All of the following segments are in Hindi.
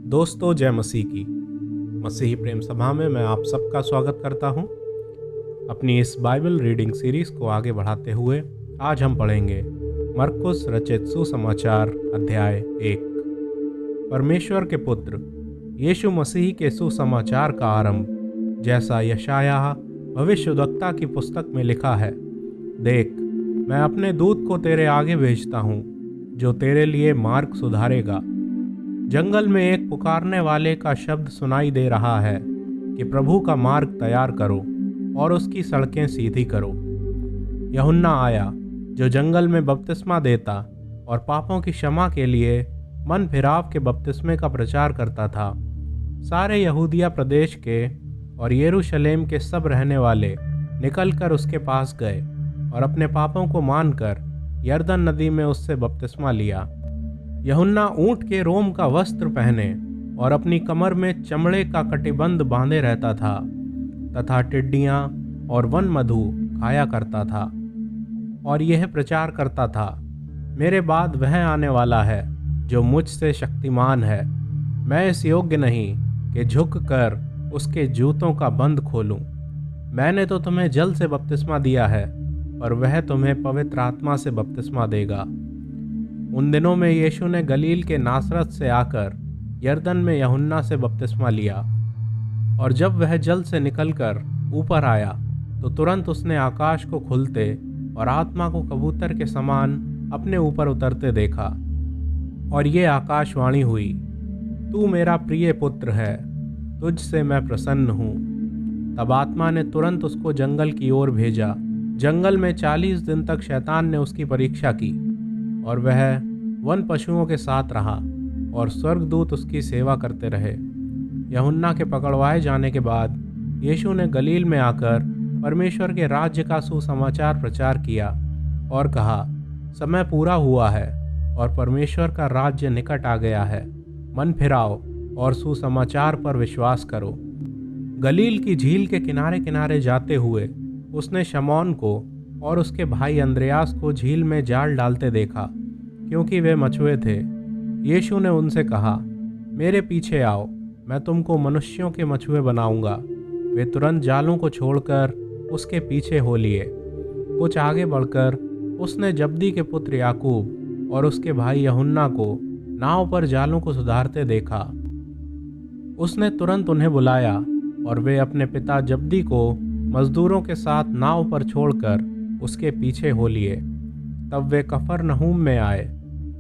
दोस्तों, जय मसीह की। मसीही प्रेम सभा में मैं आप सबका स्वागत करता हूं। अपनी इस बाइबल रीडिंग सीरीज को आगे बढ़ाते हुए आज हम पढ़ेंगे मरकुस रचित सुसमाचार अध्याय 1। परमेश्वर के पुत्र यीशु मसीह के सुसमाचार का आरंभ जैसा यशायाह भविष्यद्वक्ता की पुस्तक में लिखा है। देख, मैं अपने दूत को तेरे आगे भेजता हूँ, जो तेरे लिए मार्ग सुधारेगा। जंगल में एक पुकारने वाले का शब्द सुनाई दे रहा है कि प्रभु का मार्ग तैयार करो और उसकी सड़कें सीधी करो। यूहन्ना आया, जो जंगल में बपतिस्मा देता और पापों की क्षमा के लिए मन फिराव के बपतिस्मे का प्रचार करता था। सारे यहूदिया प्रदेश के और यरूशलेम के सब रहने वाले निकलकर उसके पास गए और अपने पापों को मानकर यरदन नदी में उससे बपतिस्मा लिया। यूहन्ना ऊंट के रोम का वस्त्र पहने और अपनी कमर में चमड़े का कटिबंध बांधे रहता था तथा टिड्डियां और वन मधु खाया करता था और यह प्रचार करता था, मेरे बाद वह आने वाला है जो मुझसे शक्तिमान है। मैं इस योग्य नहीं कि झुक कर उसके जूतों का बंध खोलूं। मैंने तो तुम्हें जल से बपतिस्मा दिया है, पर वह तुम्हें पवित्र आत्मा से बपतिस्मा देगा। उन दिनों में यीशु ने गलील के नासरत से आकर यरदन में यूहन्ना से बपतिस्मा लिया, और जब वह जल से निकलकर ऊपर आया तो तुरंत उसने आकाश को खुलते और आत्मा को कबूतर के समान अपने ऊपर उतरते देखा, और ये आकाशवाणी हुई, तू मेरा प्रिय पुत्र है, तुझसे मैं प्रसन्न हूँ। तब आत्मा ने तुरंत उसको जंगल की ओर भेजा। जंगल में 40 दिन तक शैतान ने उसकी परीक्षा की, और वह वन पशुओं के साथ रहा और स्वर्गदूत उसकी सेवा करते रहे। यूहन्ना के पकड़वाए जाने के बाद यीशु ने गलील में आकर परमेश्वर के राज्य का सुसमाचार प्रचार किया और कहा, समय पूरा हुआ है और परमेश्वर का राज्य निकट आ गया है। मन फिराओ और सुसमाचार पर विश्वास करो। गलील की झील के किनारे किनारे जाते हुए उसने शमौन को और उसके भाई अंद्रयास को झील में जाल डालते देखा, क्योंकि वे मछुए थे। यीशु ने उनसे कहा, मेरे पीछे आओ, मैं तुमको मनुष्यों के मछुए बनाऊंगा। वे तुरंत जालों को छोड़कर उसके पीछे हो लिए। कुछ आगे बढ़कर उसने जब्दी के पुत्र याकूब और उसके भाई यूहन्ना को नाव पर जालों को सुधारते देखा। उसने तुरंत उन्हें बुलाया और वे अपने पिता जब्दी को मजदूरों के साथ नाव पर छोड़कर उसके पीछे हो लिए। तब वे कफरनहूम में आए,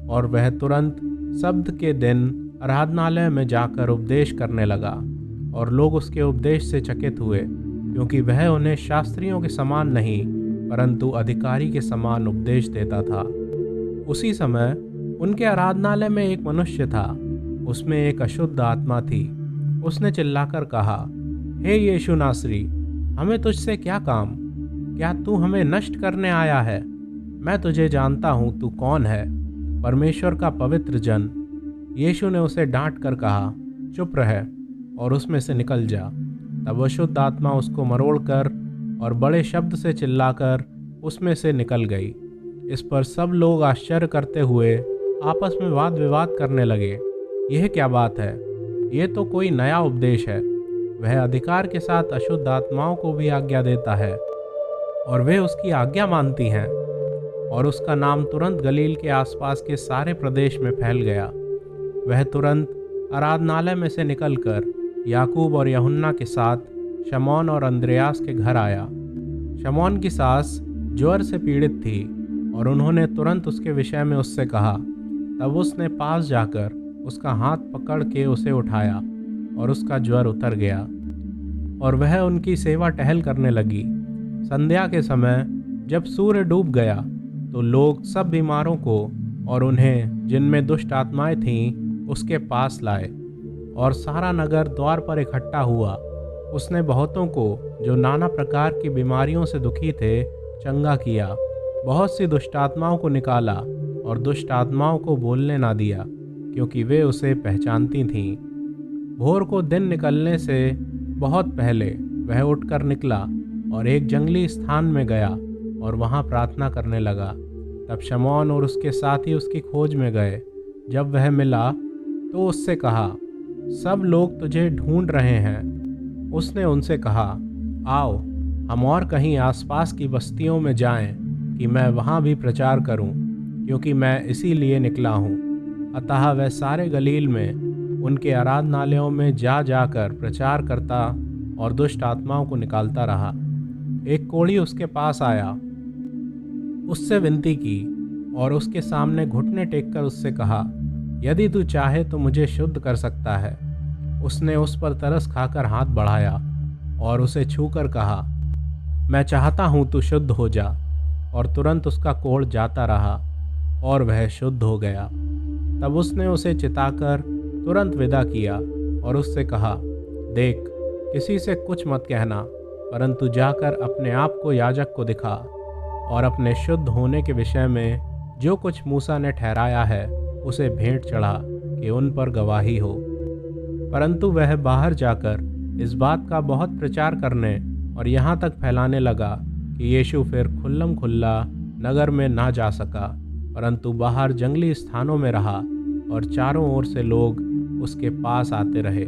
और वह तुरंत सब्त के दिन आराधनालय में जाकर उपदेश करने लगा, और लोग उसके उपदेश से चकित हुए, क्योंकि वह उन्हें शास्त्रियों के समान नहीं परंतु अधिकारी के समान उपदेश देता था। उसी समय उनके आराधनालय में एक मनुष्य था, उसमें एक अशुद्ध आत्मा थी। उसने चिल्लाकर कहा, हे यीशु नासरी, हमें तुझसे क्या काम? क्या तू हमें नष्ट करने आया है? मैं तुझे जानता हूँ, तू कौन है, परमेश्वर का पवित्र जन। यीशु ने उसे डांट कर कहा, चुप रह और उसमें से निकल जा। तब अशुद्ध आत्मा उसको मरोड़कर और बड़े शब्द से चिल्लाकर उसमें से निकल गई। इस पर सब लोग आश्चर्य करते हुए आपस में वाद विवाद करने लगे, यह क्या बात है? ये तो कोई नया उपदेश है। वह अधिकार के साथ अशुद्ध आत्माओं को भी आज्ञा देता है, और वे उसकी आज्ञा मानती हैं। और उसका नाम तुरंत गलील के आसपास के सारे प्रदेश में फैल गया। वह तुरंत आराधनालय में से निकलकर याकूब और यूहन्ना के साथ शमौन और अंद्रयास के घर आया। शमौन की सास ज्वर से पीड़ित थी, और उन्होंने तुरंत उसके विषय में उससे कहा। तब उसने पास जाकर उसका हाथ पकड़ के उसे उठाया, और उसका ज्वर उतर गया, और वह उनकी सेवा टहल करने लगी। संध्या के समय जब सूर्य डूब गया तो लोग सब बीमारों को और उन्हें जिनमें दुष्ट आत्माएं थीं उसके पास लाए, और सारा नगर द्वार पर इकट्ठा हुआ। उसने बहुतों को जो नाना प्रकार की बीमारियों से दुखी थे चंगा किया, बहुत सी दुष्ट आत्माओं को निकाला और दुष्ट आत्माओं को बोलने ना दिया, क्योंकि वे उसे पहचानती थीं। भोर को दिन निकलने से बहुत पहले वह उठकर निकला और एक जंगली स्थान में गया और वहां प्रार्थना करने लगा। तब शमौन और उसके साथी उसकी खोज में गए। जब वह मिला तो उससे कहा, सब लोग तुझे ढूंढ रहे हैं। उसने उनसे कहा, आओ हम और कहीं आसपास की बस्तियों में जाएं कि मैं वहां भी प्रचार करूं, क्योंकि मैं इसीलिए निकला हूं। अतः वह सारे गलील में उनके आराधनालयों में जा जाकर प्रचार करता और दुष्ट आत्माओं को निकालता रहा। एक कोढ़ी उसके पास आया, उससे विनती की और उसके सामने घुटने टेककर उससे कहा, यदि तू चाहे तो मुझे शुद्ध कर सकता है। उसने उस पर तरस खाकर हाथ बढ़ाया और उसे छूकर कहा, मैं चाहता हूँ तू शुद्ध हो जा। और तुरंत उसका कोढ़ जाता रहा और वह शुद्ध हो गया। तब उसने उसे चिताकर तुरंत विदा किया और उससे कहा, देख, किसी से कुछ मत कहना, परंतु जाकर अपने आप को याजक को दिखा और अपने शुद्ध होने के विषय में जो कुछ मूसा ने ठहराया है उसे भेंट चढ़ा कि उन पर गवाही हो। परंतु वह बाहर जाकर इस बात का बहुत प्रचार करने और यहाँ तक फैलाने लगा कि यीशु फिर खुल्लम खुल्ला नगर में ना जा सका, परंतु बाहर जंगली स्थानों में रहा और चारों ओर से लोग उसके पास आते रहे।